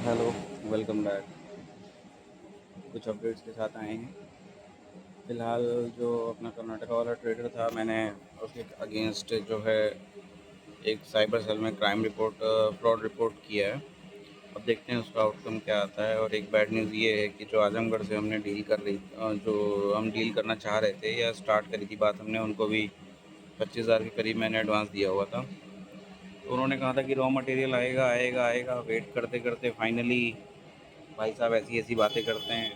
Hello, welcome back. कुछ updates के साथ आए हैं। फ़िलहाल जो अपना कर्नाटका वाला ट्रेडर था, मैंने उसके अगेंस्ट जो है एक साइबर सेल में क्राइम रिपोर्ट फ्रॉड रिपोर्ट किया है। अब देखते हैं उसका आउटकम क्या आता है। और एक बैड न्यूज़ ये है कि जो आजमगढ़ से हमने जो हम डील करना चाह रहे थे या स्टार्ट करी थी बात हमने, उनको भी 25,000 के करीब मैंने एडवांस दिया हुआ था। तो उन्होंने कहा था कि रॉ मटेरियल आएगा आएगा आएगा। वेट करते करते फाइनली भाई साहब ऐसी ऐसी बातें करते हैं।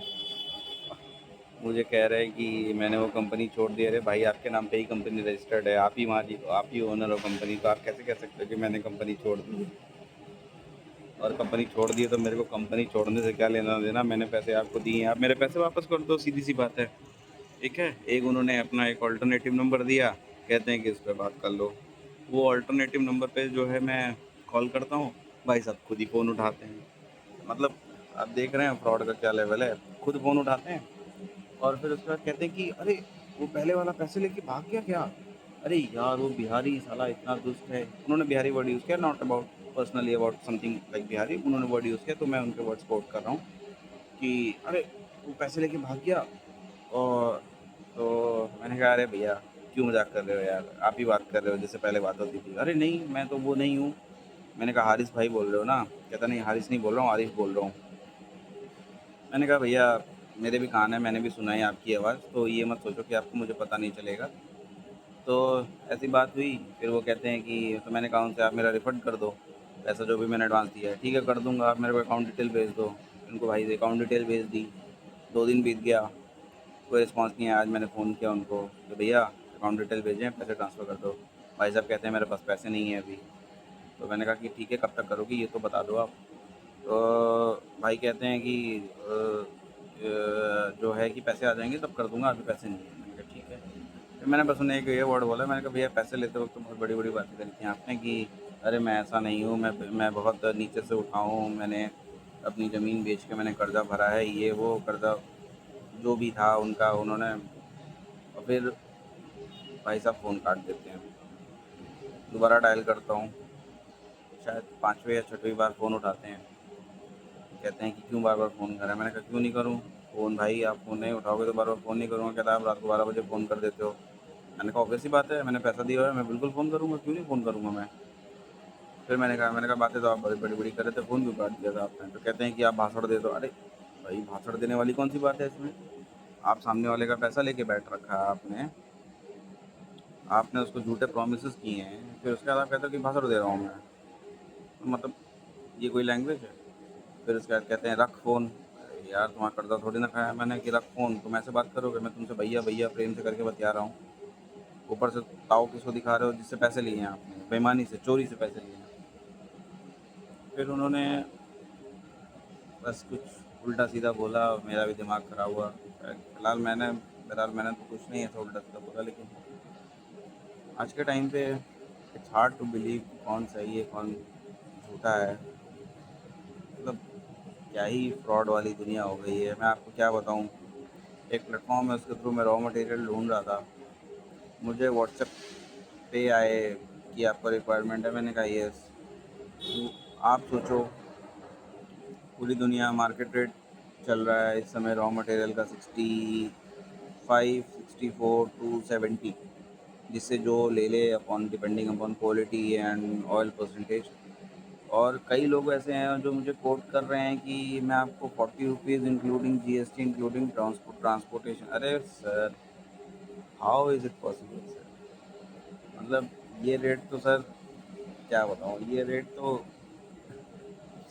मुझे कह रहे हैं कि मैंने वो कंपनी छोड़ दी। अरे भाई, आपके नाम पे ही कंपनी रजिस्टर्ड है, आप ही मालिक हो, आप ही ओनर हो कंपनी, तो आप कैसे कह सकते हो कि मैंने कंपनी छोड़ दी है। और कंपनी छोड़ दी है तो मेरे को कंपनी छोड़ने से क्या लेना देना। मैंने पैसे आपको दिए हैं, आप मेरे पैसे वापस कर दो, सीधी सी बात है। ठीक है। एक उन्होंने अपना एक ऑल्टरनेटिव नंबर दिया, कहते हैं कि इस पर बात कर लो। वो ऑल्टरनेटिव नंबर पे जो है मैं कॉल करता हूँ, भाई साहब खुद ही फ़ोन उठाते हैं। मतलब आप देख रहे हैं फ्रॉड का क्या लेवल है। खुद फ़ोन उठाते हैं और फिर उसके बाद कहते हैं कि अरे वो पहले वाला पैसे लेके भाग गया क्या। अरे यार, वो बिहारी साला इतना दुष्ट है। उन्होंने बिहारी वर्ड यूज़ किया, not about personally about something like Bihari, उन्होंने वर्ड यूज़ किया, तो मैं उनके वर्ड्स कोट कर रहा हूँ कि अरे वो पैसे लेके भाग गया। और तो मैंने कहा अरे भैया, क्यों मजाक कर रहे हो यार, आप ही बात कर रहे हो जैसे पहले बात होती थी। अरे नहीं, मैं तो वो नहीं हूँ। मैंने कहा हारिस भाई बोल रहे हो ना। कहता नहीं, हारिस नहीं बोल रहा हूँ, आरिफ बोल रहा हूँ। मैंने कहा भैया, मेरे भी कान है, मैंने भी सुना है आपकी आवाज़, तो ये मत सोचो कि आपको मुझे पता नहीं चलेगा। तो ऐसी बात हुई। फिर वो कहते हैं कि तो मैंने कहा उनसे, आप मेरा रिफ़ंड कर दो पैसा जो भी मैंने एडवांस दिया है। ठीक है, कर दूंगा, आप मेरे को अकाउंट डिटेल भेज दो। उनको भाई अकाउंट डिटेल भेज दी। 2 दिन बीत गया, कोई रिस्पॉन्स नहीं आया। आज मैंने फ़ोन किया उनको कि भैया अकाउंट डिटेल भेजें, पैसे ट्रांसफ़र कर दो। भाई साहब कहते हैं मेरे पास पैसे नहीं हैं अभी। तो मैंने कहा कि ठीक है, कब तक करोगे ये तो बता दो आप। तो भाई कहते हैं कि जो है कि पैसे आ जाएंगे तब कर दूंगा, अभी पैसे नहीं है। मैंने कहा ठीक है। फिर मैंने बस उन्हें एक ये वर्ड बोला, मैंने कहा भैया पैसे लेते वक्त तो बहुत बड़ी बड़ी बातें करी थी आपने कि अरे मैं ऐसा नहीं हूँ, मैं बहुत नीचे से उठा हूँ, मैंने अपनी ज़मीन बेच के मैंने कर्ज़ा भरा है, ये वो कर्ज़ा जो भी था उनका उन्होंने। और फिर भाई साहब फ़ोन काट देते हैं। दोबारा डायल करता हूँ, शायद पाँचवीं या छठवीं बार फ़ोन उठाते हैं। कहते हैं कि क्यों बार बार फ़ोन कर रहा है। मैंने कहा क्यों नहीं करूँ फ़ोन भाई, आप फ़ोन नहीं उठाओगे तो बार बार फ़ोन नहीं करूँगा। कहता है आप रात को 12 बजे फ़ोन कर देते हो। मैंने कहा ऑब्वियस सी बात है, मैंने पैसा दिया हुआ है, मैं बिल्कुल फ़ोन करूँगा, क्यों नहीं फ़ोन करूँगा मैं। फिर मैंने कहा बातें तो आप बड़ी बड़ी बड़ी कर रहे थे, फ़ोन क्यों काट दिया था आपने। तो कहते हैं कि आप भाषण दे दो। अरे भाई, भाषण देने वाली कौन सी बात है इसमें। आप सामने वाले का पैसा लेके बैठ रखा है आपने, आपने उसको झूठे प्रोमिस किए हैं, फिर उसके बाद आप कहते हो कि भाषण दे रहा हूँ मैं। तो मतलब ये कोई लैंग्वेज है। फिर उसके बाद कहते हैं रख फ़ोन। अरे यार, तुम्हारा कर्जा थोड़ी ना खाया मैंने कि रख फ़ोन। तुम ऐसे बात करोगे, मैं तुमसे भैया भैया प्रेम से करके बतिया रहा हूँ। ऊपर से ताव किसको दिखा रहे हो, जिससे पैसे लिए हैं आपने, बेईमानी से, चोरी से पैसे लिए हैं। फिर उन्होंने बस कुछ उल्टा सीधा बोला और मेरा भी दिमाग ख़राब हुआ। फिलहाल मैंने तो कुछ नहीं ऐसा उल्टा सीधा बोला, लेकिन आज के टाइम पे इट्स हार्ड टू बिलीव कौन सही है कौन झूठा है। मतलब क्या ही फ्रॉड वाली दुनिया हो गई है, मैं आपको क्या बताऊँ। एक प्लेटफॉर्म है, उसके थ्रू मैं रॉ मटेरियल ढूंढ रहा था। मुझे व्हाट्सएप पे आए कि आपको रिक्वायरमेंट है। मैंने कहा यस। तो आप सोचो, पूरी दुनिया मार्केट रेट चल रहा है इस समय रॉ मटेरियल का 65, 64 to 70, जिससे जो ले ले upon depending upon quality and oil percentage. और कई लोग ऐसे हैं जो मुझे कोट कर रहे हैं कि मैं आपको 40 rupees including GST including transportation. अरे sir, how is it possible sir. मतलब ये रेट तो सर, क्या बताऊँ, ये रेट तो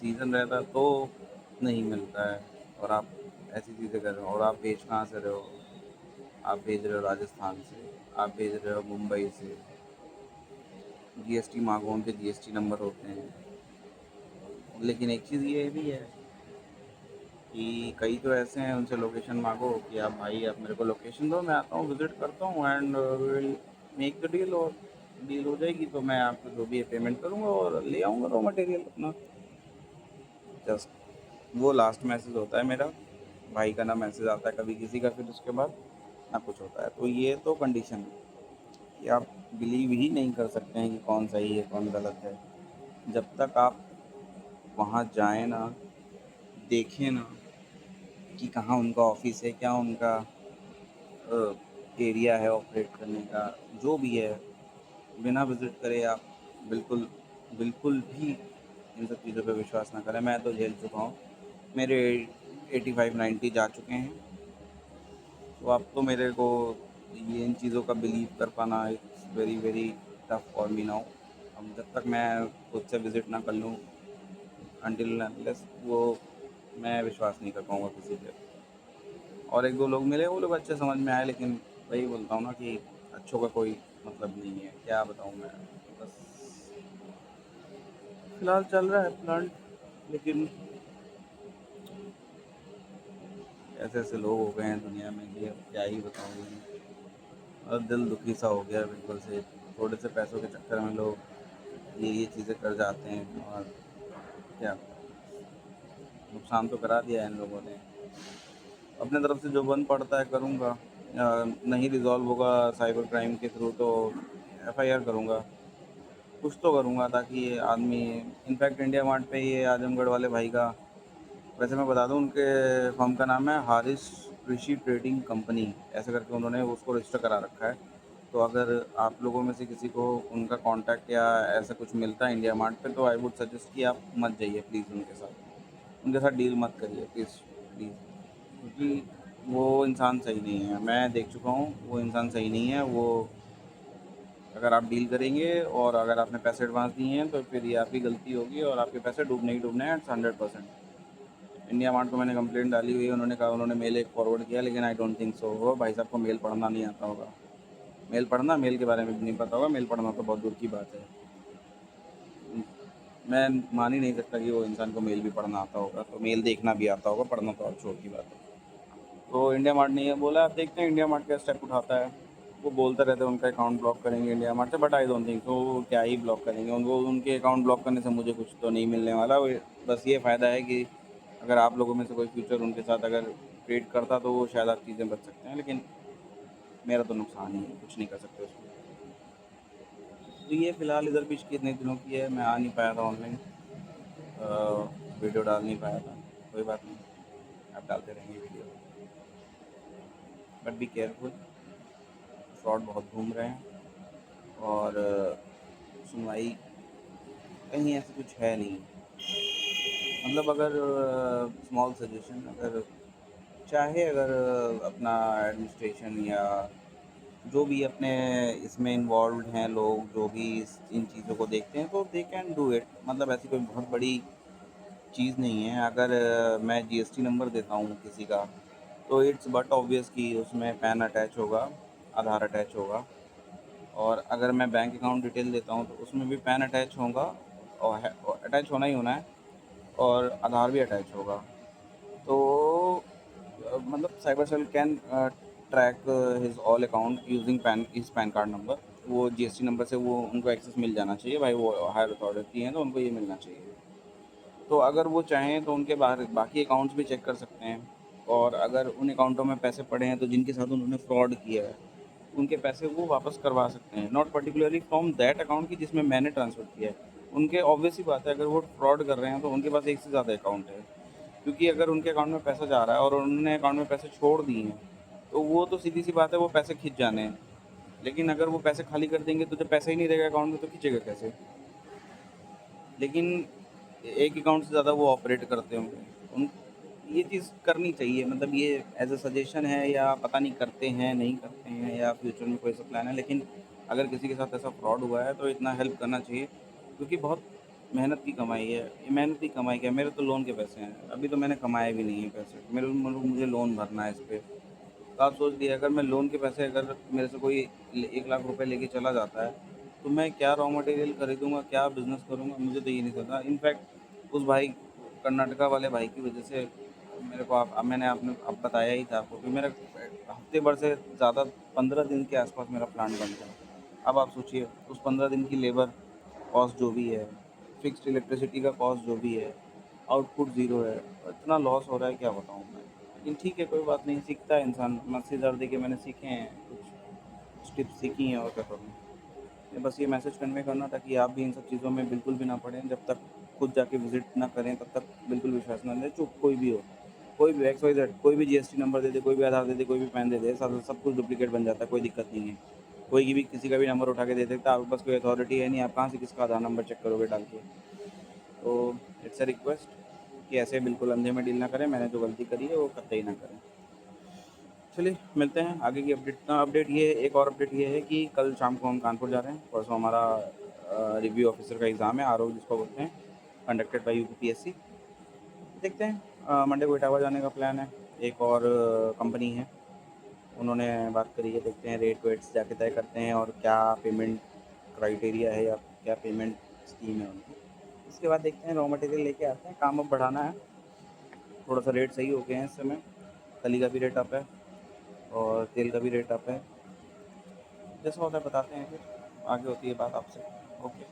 सीज़न रहता तो नहीं मिलता है। और आप ऐसी चीज़ें कर रहे हो। और आप भेज कहाँ से रहे हो। आप भेज रहे हो राजस्थान से, आप भेज रहे हो मुंबई से। जीएसटी मांगो, उनके जीएसटी नंबर होते हैं। लेकिन एक चीज़ ये भी है कि कई तो ऐसे हैं, उनसे लोकेशन मांगो कि आप भाई आप मेरे को लोकेशन दो, मैं आता हूँ, विज़िट करता हूँ and will make the deal. और डील हो जाएगी तो मैं आपको जो भी है पेमेंट करूँगा और ले आऊँगा रॉ मटेरियल अपना। जस्ट वो लास्ट मैसेज होता है मेरा। भाई का ना मैसेज आता है कभी किसी का, फिर उसके बाद ना कुछ होता है। तो ये तो कंडीशन है कि आप बिलीव ही नहीं कर सकते हैं कि कौन सही है कौन गलत है। जब तक आप वहाँ जाएँ ना, देखें ना कि कहाँ उनका ऑफिस है, क्या उनका एरिया है ऑपरेट करने का, जो भी है, बिना विज़िट करे आप बिल्कुल बिल्कुल भी इन सब चीज़ों पे विश्वास ना करें। मैं तो झेल चुका हूँ, मेरे 85-90 जा चुके हैं, तो अब तो मेरे को ये इन चीज़ों का बिलीव कर पाना it's very very tough for me now. अब जब तक मैं खुद से विज़िट ना कर लूँ, अनटिल अनलेस वो मैं विश्वास नहीं कर पाऊँगा किसी पे। और एक दो लोग मिले, वो लोग अच्छे समझ में आए, लेकिन वही बोलता हूँ ना कि अच्छों का कोई मतलब नहीं है, क्या बताऊँ मैं। बस फिलहाल चल रहा है प्लान, लेकिन ऐसे ऐसे लोग हो गए हैं दुनिया में कि अब क्या ही बताऊँ मैं। और दिल दुखी सा हो गया है बिल्कुल से। थोड़े से पैसों के चक्कर में लोग ये चीज़ें कर जाते हैं, और क्या, नुकसान तो करा दिया है इन लोगों ने। अपने तरफ से जो बन पड़ता है करूँगा। नहीं रिज़ॉल्व होगा साइबर क्राइम के थ्रू तो एफआईआर करूँगा, कुछ तो करूँगा, ताकि ये आदमी, इनफैक्ट इंडिया मार्ट पे ये आजमगढ़ वाले भाई का, वैसे मैं बता दूँ उनके फर्म का नाम है हारिस कृषि ट्रेडिंग कंपनी, ऐसे करके उन्होंने उसको रजिस्टर करा रखा है। तो अगर आप लोगों में से किसी को उनका कांटेक्ट या ऐसा कुछ मिलता है इंडिया मार्ट पे, तो आई वुड सजेस्ट कि आप मत जाइए प्लीज़ उनके साथ डील मत करिए प्लीज़ प्लीज़, क्योंकि वो इंसान सही नहीं है। मैं देख चुका हूँ, वो इंसान सही नहीं है। वो, अगर आप डील करेंगे और अगर आपने पैसे एडवांस दिए हैं तो फिर ये आपकी गलती होगी, और आपके पैसे डूबने ही डूबने हैं, इट्स 100%। इंडिया मार्ट को मैंने कंप्लेंट डाली हुई है, उन्होंने कहा, उन्होंने मेल एक फॉरवर्ड किया, लेकिन आई डोंट थिंक सो वो भाई साहब को मेल पढ़ना नहीं आता होगा। मेल के बारे में भी नहीं पता होगा, मेल पढ़ना तो बहुत दूर की बात है। मैं मान ही नहीं सकता कि वो इंसान को मेल भी पढ़ना आता होगा, तो मेल देखना भी आता होगा, पढ़ना तो और छोड़ की बात है। तो इंडिया मार्ट ने ये बोला, अब देखते हैं इंडिया मार्ट क्या स्टेप उठाता है। वो बोलते रहते हैं उनका अकाउंट ब्लॉक करेंगे इंडिया मार्ट से, बट आई डोंट थिंक तो वो क्या ही ब्लॉक करेंगे उनको। उनके अकाउंट ब्लॉक करने से मुझे कुछ तो नहीं मिलने वाला। बस ये फ़ायदा है कि अगर आप लोगों में से कोई फ्यूचर उनके साथ अगर ट्रेड करता तो वो शायद आप चीज़ें बच सकते हैं, लेकिन मेरा तो नुकसान ही है, कुछ नहीं कर सकते उसमें। तो ये फ़िलहाल इधर पिछले कितने दिनों की है, मैं आ नहीं पाया था ऑनलाइन, वीडियो डाल नहीं पाया था। कोई बात नहीं, आप डालते रहेंगे video, but be careful, fraud बहुत घूम रहे हैं, और सुनवाई कहीं ऐसा कुछ है नहीं। मतलब अगर स्मॉल सजेशन, अगर चाहे, अगर अपना एडमिनिस्ट्रेशन या जो भी अपने इसमें इन्वॉल्व हैं लोग, जो भी इन चीज़ों को देखते हैं, तो दे कैन डू इट। मतलब ऐसी कोई बहुत बड़ी चीज़ नहीं है। अगर मैं जीएसटी नंबर देता हूँ किसी का, तो इट्स बट ऑब्वियस कि उसमें पैन अटैच होगा, आधार अटैच होगा। और अगर मैं बैंक अकाउंट डिटेल देता हूँ, तो उसमें भी पैन अटैच होगा, और अटैच होना ही होना है, और आधार भी अटैच होगा। तो मतलब cyber cell can track his all account using PAN card number. वो जीएसटी नंबर से वो उनको एक्सेस मिल जाना चाहिए भाई, वो हायर अथॉरिटी हैं तो उनको ये मिलना चाहिए। तो अगर वो चाहें तो उनके बाहर बाकी अकाउंट्स भी चेक कर सकते हैं, और अगर उन अकाउंटों में पैसे पड़े हैं तो जिनके साथ उन्होंने फ्रॉड किया है, उनके पैसे वो वापस करवा सकते हैं, not particularly from that account की जिसमें मैंने ट्रांसफ़र किया है। उनके ऑब्वियस ही बात है, अगर वो फ्रॉड कर रहे हैं तो उनके पास एक से ज़्यादा अकाउंट है, क्योंकि अगर उनके अकाउंट में पैसा जा रहा है और उन्होंने अकाउंट में पैसे छोड़ दिए हैं, तो वो तो सीधी सी बात है, वो पैसे खिंच जाने हैं। लेकिन अगर वो पैसे खाली कर देंगे तो जब पैसा ही नहीं रहेगा अकाउंट में, तो खींचेगा कैसे? लेकिन एक अकाउंट से ज़्यादा वो ऑपरेट करते होंगे। उन ये चीज़ करनी चाहिए, मतलब ये एज़ अ सजेशन है, या पता नहीं करते हैं, नहीं करते हैं, या फ्यूचर में कोई ऐसा प्लान है, लेकिन अगर किसी के साथ ऐसा फ्रॉड हुआ है तो इतना हेल्प करना चाहिए, क्योंकि बहुत मेहनत की कमाई है। ये मेहनत की कमाई क्या है, मेरे तो लोन के पैसे हैं, अभी तो मैंने कमाए भी नहीं हैं पैसे, मुझे लोन भरना है इस पे। तो आप सोच लिए, अगर मैं लोन के पैसे, अगर मेरे से कोई 1 लाख रुपए लेके चला जाता है, तो मैं क्या रॉ मटेरियल खरीदूंगा, क्या बिज़नेस करूंगा, मुझे तो ये नहीं पता। इनफैक्ट उस भाई, कर्नाटका वाले भाई की वजह से मेरे को, मैंने आपने अब बताया ही था आपको कि मेरा हफ्ते भर से ज़्यादा, 15 दिन के आसपास मेरा प्लांट बंद था। अब आप सोचिए, उस 15 दिन की लेबर कॉस्ट जो भी है, फिक्स्ड इलेक्ट्रिसिटी का कॉस्ट जो भी है, आउटपुट ज़ीरो है, इतना लॉस हो रहा है, क्या बताऊँ मैं। लेकिन ठीक है, कोई बात नहीं, सीखता है इंसान। मस्ती दर्द के मैंने सीखे हैं, कुछ टिप्स सीखी हैं, और क्या करूँ। ये बस ये मैसेज कन्वे करना था कि आप भी इन सब चीज़ों में बिल्कुल भी ना पड़ें, जब तक खुद जाके विजिट ना करें तब तक बिल्कुल विश्वास ना लें। चुप कोई भी हो, कोई भी XYZ, कोई भी GST नंबर दे दे, कोई भी आधार दे दे, कोई भी पैन दे दे, सब कुछ डुप्लीकेट बन जाता है, कोई दिक्कत नहीं है। कोई की भी किसी का भी नंबर उठा के दे सकता है, आपके पास कोई अथॉरिटी है नहीं, आप कहाँ से किसका आधार नंबर चेक करोगे डाल के। तो इट्स अ रिक्वेस्ट कि ऐसे बिल्कुल अंधे में डील ना करें। मैंने जो गलती करी है वो कतई ना करें। चलिए मिलते हैं आगे की अपडेट ये एक और अपडेट ये है कि कल शाम को हम कानपुर जा रहे हैं। परसों हमारा रिव्यू ऑफिसर का एग्ज़ाम है, RO जिसको बोलते हैं, कंडक्टेड बाई UPPSC। देखते हैं, मंडे को इटावा जाने का प्लान है। एक और कंपनी है, उन्होंने बात करी है, देखते हैं रेट वेट्स जाके तय करते हैं और क्या पेमेंट क्राइटेरिया है या क्या पेमेंट स्कीम है उनकी। इसके बाद देखते हैं, रॉ मटेरियल लेके आते हैं, काम अब बढ़ाना है। थोड़ा सा रेट सही हो गए हैं इस समय, कली का भी रेट अप है और तेल का भी रेट अप है। जैसा होता है बताते हैं, फिर आगे होती है बात आपसे। ओके।